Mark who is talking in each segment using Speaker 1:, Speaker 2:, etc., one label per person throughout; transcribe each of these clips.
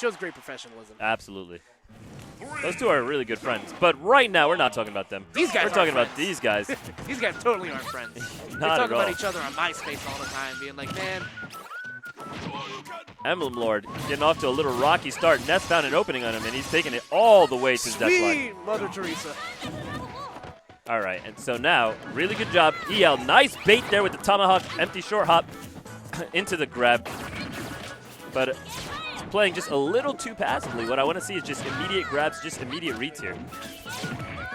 Speaker 1: shows great professionalism.
Speaker 2: Absolutely. Those two are really good friends. But right now, we're not talking about them.
Speaker 1: These guys
Speaker 2: We're talking about these guys.
Speaker 1: These guys totally aren't friends. They talk about each other on MySpace all the time, being like, man.
Speaker 2: Emblem Lord getting off to a little rocky start. Ness found an opening on him, and he's taking it all the way to the death line.
Speaker 1: Sweet Mother Teresa.
Speaker 2: All right, and so now, really good job. EL, nice bait there with the tomahawk, empty short hop into the grab. But it's playing just a little too passively. What I want to see is just immediate grabs, just immediate reads here.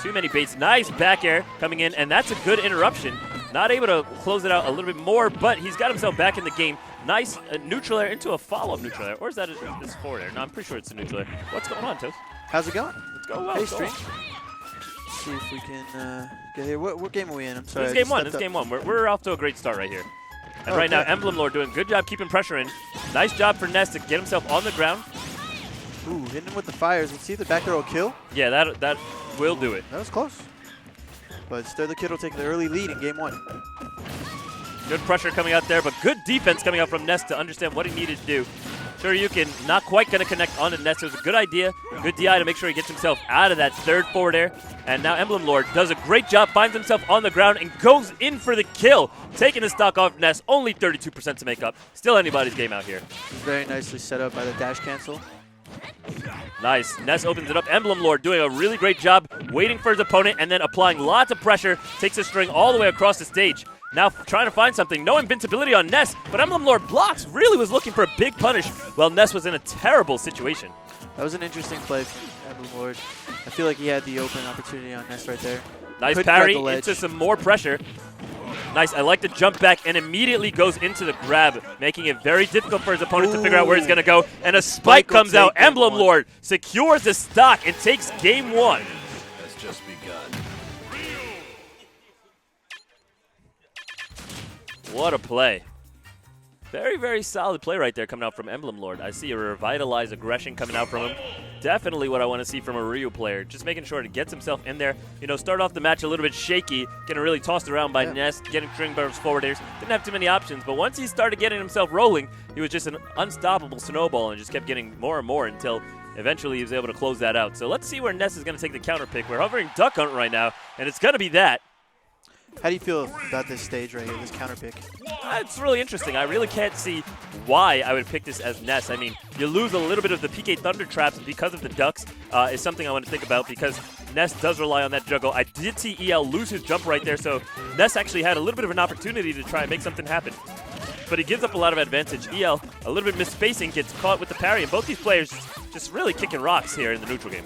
Speaker 2: Too many baits. Nice back air coming in, and that's a good interruption. Not able to close it out a little bit more, but he's got himself back in the game. Nice neutral air into a follow-up neutral air. Or is that this forward air? No, I'm pretty sure it's a neutral air. What's going on, Toast?
Speaker 3: How's it going?
Speaker 2: It's going well.
Speaker 3: Hey, Stream. See if we can get here. What game are we in? I'm sorry.
Speaker 2: This is game one. This is game one. We're off to a great start right here. And right now, Emblem Lord doing a good job keeping pressure in. Nice job for Ness to get himself on the ground.
Speaker 3: Ooh, hitting him with the fires. Let's see if the back throw will kill.
Speaker 2: Yeah, that will do it.
Speaker 3: That was close. But Ster the Kiid will take the early lead in game one.
Speaker 2: Good pressure coming out there, but good defense coming out from Ness to understand what he needed to do. Shoryuken not quite going to connect onto Ness. It was a good idea. Good DI to make sure he gets himself out of that third forward air. And now Emblem Lord does a great job, finds himself on the ground, and goes in for the kill. Taking the stock off Ness, only 32% to make up. Still anybody's game out here.
Speaker 3: Very nicely set up by the dash cancel.
Speaker 2: Nice. Ness opens it up. Emblem Lord doing a really great job waiting for his opponent and then applying lots of pressure. Takes the string all the way across the stage. Now trying to find something. No invincibility on Ness, but Emblem Lord blocks. Really was looking for a big punish while Ness was in a terrible situation.
Speaker 3: That was an interesting play from Emblem Lord. I feel like he had the open opportunity on Ness right there.
Speaker 2: Nice parry into some more pressure. Nice. I like the jump back and immediately goes into the grab, making it very difficult for his opponent to figure out where he's going to go. And a spike comes out. Emblem Lord secures the stock and takes game one.
Speaker 4: Has just begun.
Speaker 2: What a play. Very, very solid play right there coming out from Emblem Lord. I see a revitalized aggression coming out from him. Definitely what I want to see from a Ryu player. Just making sure to get himself in there. You know, start off the match a little bit shaky, getting really tossed around by Ness, getting string bursts forward airs. Didn't have too many options, but once he started getting himself rolling, he was just an unstoppable snowball and just kept getting more and more until eventually he was able to close that out. So let's see where Ness is going to take the counter pick. We're hovering Duck Hunt right now, and it's going to be that.
Speaker 3: How do you feel about this stage right here, this counter pick?
Speaker 2: It's really interesting. I really can't see why I would pick this as Ness. I mean, you lose a little bit of the PK Thunder traps because of the ducks is something I want to think about because Ness does rely on that juggle. I did see EL lose his jump right there, so Ness actually had a little bit of an opportunity to try and make something happen. But he gives up a lot of advantage. EL, a little bit misspacing, gets caught with the parry, and both these players just really kicking rocks here in the neutral game.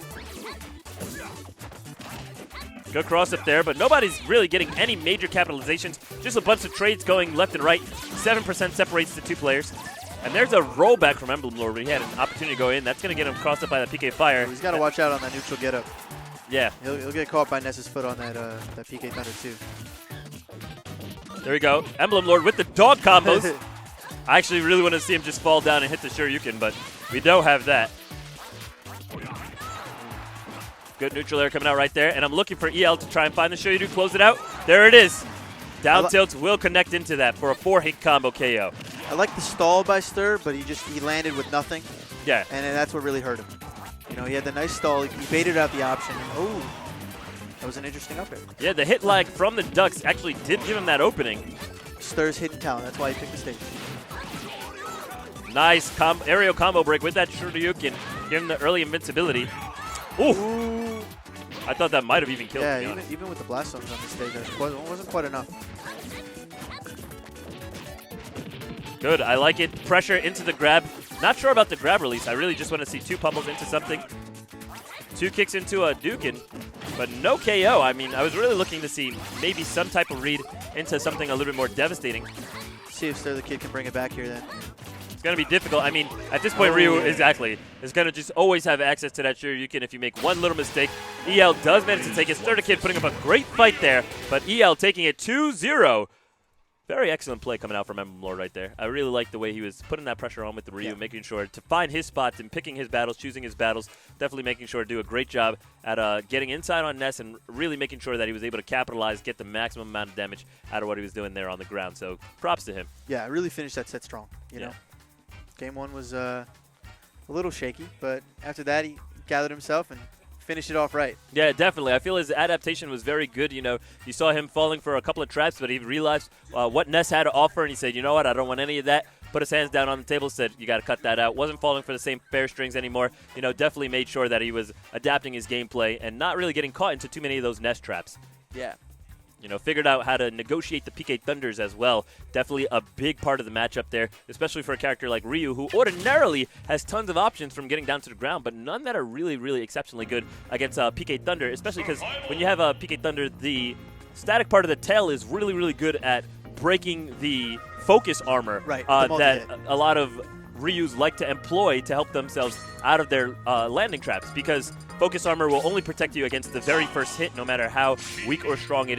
Speaker 2: Good cross up there, but nobody's really getting any major capitalizations. Just a bunch of trades going left and right. 7% separates the two players. And there's a rollback from Emblem Lord where he had an opportunity to go in. That's going to get him crossed up by the PK Fire.
Speaker 3: He's got to watch out on that neutral get-up.
Speaker 2: Yeah.
Speaker 3: He'll get caught by Ness's foot on that PK Thunder too.
Speaker 2: There we go. Emblem Lord with the dog combos. I actually really want to see him just fall down and hit the Shoryuken, but we don't have that. Good neutral air coming out right there, and I'm looking for EL to try and find the Shoryuken, close it out. There it is. Down tilts will connect into that for a 4-hit combo KO.
Speaker 3: I like the stall by Ster, but he landed with nothing.
Speaker 2: Yeah.
Speaker 3: And that's what really hurt him. You know, he had the nice stall. He baited out the option. Oh, that was an interesting up air.
Speaker 2: Yeah, the hit lag from the ducks actually did give him that opening.
Speaker 3: Ster's hidden talent. That's why he picked the stage.
Speaker 2: Nice aerial combo break with that Shoryuken. Give him the early invincibility. Ooh. I thought that might have even killed him.
Speaker 3: Yeah, even with the blast zones on the stage, it wasn't quite enough.
Speaker 2: Good. I like it. Pressure into the grab. Not sure about the grab release. I really just want to see two pummels into something. Two kicks into a Dukin, but no KO. I mean, I was really looking to see maybe some type of read into something a little bit more devastating.
Speaker 3: See if Ster the Kiid can bring it back here then.
Speaker 2: It's going to be difficult. I mean, at this point, Ryu, exactly, is going to just always have access to that Shoryuken if you make one little mistake. EL does manage to take it. Ster the Kiid putting up a great fight there, but EL taking it 2-0. Very excellent play coming out from Emblem Lord right there. I really like the way he was putting that pressure on with the Ryu, making sure to find his spots and picking his battles, choosing his battles. Definitely making sure to do a great job at getting inside on Ness and really making sure that he was able to capitalize, get the maximum amount of damage out of what he was doing there on the ground. So props to him.
Speaker 3: Yeah, really finished that set strong. You know, game one was a little shaky, but after that he gathered himself and finished it off right.
Speaker 2: Yeah, definitely. I feel his adaptation was very good. You know, you saw him falling for a couple of traps, but he realized what Ness had to offer, and he said, you know what, I don't want any of that. Put his hands down on the table, said, you got to cut that out. Wasn't falling for the same fair strings anymore. You know, definitely made sure that he was adapting his gameplay and not really getting caught into too many of those Ness traps.
Speaker 3: Yeah.
Speaker 2: You know, figured out how to negotiate the PK Thunders as well. Definitely a big part of the matchup there, especially for a character like Ryu, who ordinarily has tons of options from getting down to the ground, but none that are really, really exceptionally good against PK Thunder, especially because when you have a PK Thunder, the static part of the tail is really, really good at breaking the focus armor that a lot of Ryus like to employ to help themselves out of their landing traps, because focus armor will only protect you against the very first hit, no matter how weak or strong it is.